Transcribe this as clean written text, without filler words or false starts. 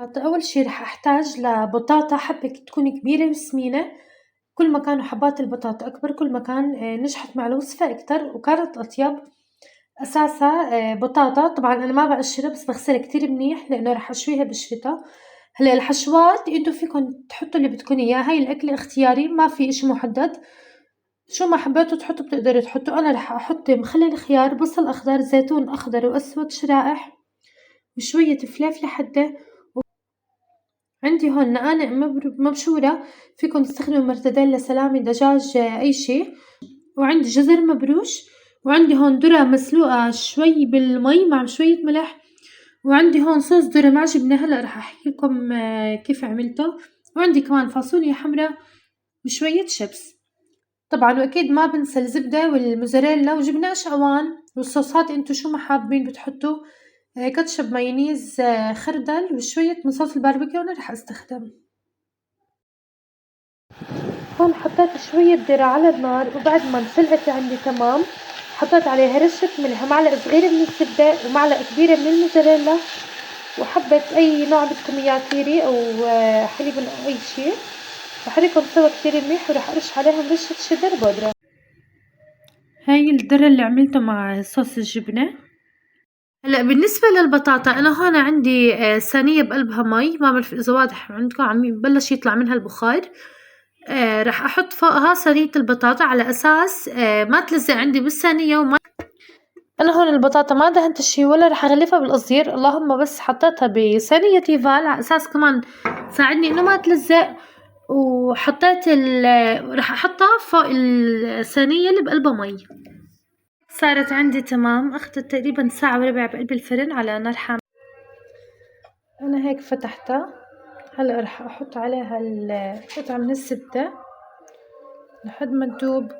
أول شي رح أحتاج لبطاطا حبة تكون كبيرة وسمينة، كل ما كانوا حبات البطاطا أكبر كل ما كان نجحت مع الوصفة أكتر وكانت أطيب. أساسها بطاطا، طبعًا أنا ما باقشرها بس باغسلها كتير منيح لإنه رح أشويها بالشتا. هلأ الحشوات انتو فيكن تحطوا اللي بدكن إياه، هاي الأكل اختياري ما في إشي محدد، شو ما حبيتوا تحطوا بتقدروا تحطوا. أنا رح أحط مخلل خيار، بصل أخضر، زيتون أخضر وأسود شرائح، وشوية فليفلة حدة. عندي هون نقانق مبشورة، فيكن تستخدموا مرتديلا، سلامي، دجاج، أي شي. وعندي جزر مبروش، وعندي هون ذرة مسلوقة شوي بالمي مع شوية ملح، وعندي هون صوص ذرة مع جبنة هلأ رح أحكيلكم كيف عملته. وعندي كمان فاصوليا حمرا وشوية شيبس. طبعًا وأكيد ما بنسى الزبدة والموزاريلا وجبنة قشعوان، والصوصات انتو شو ما حابين بتحطوا، كاتشب، مايونيز، خردل، وشوية من صوص الباربيكيو أنا رح أستخدم. هون حطيت شوية ذرة على النار، وبعد ما انسلقت عندي تمام حطيت عليها رشة ملح ومعلقة صغيرة من الزبدة ومعلقة كبيرة من الموزاريلا وحبة أي نوع بدكم إياه، كيري أو حليب أو أي شي. بحركهم سوا كتير منيح وراح أرش عليهم رشة شيدر بودرة. هاي الذرة اللي عملته مع صوص الجبنة. هلأ بالنسبة للبطاطا أنا هون عندي صينية بقلبها مي، ما بعرف إذا واضح عندكم، عم يبلش يطلع منها البخار. رح أحط فوقها صينية البطاطا على أساس ما تلزق عندي بالصينية وما. أنا هون البطاطا ما دهنت شي ولا رح أغلفها بالقصدير، اللهم بس حطيتها بصينية تيفال على أساس كمان تساعدني إنه ما تلزق. وحطيت رح أحطها فوق الصينية اللي بقلبها مي. صارت عندي تمام، أخدت تقريبا ساعة وربع بقلب الفرن على نار حامية. أنا هيك فتحتها، هلأ رح أحط عليها قطعة من الزبدة لحد ما تدوب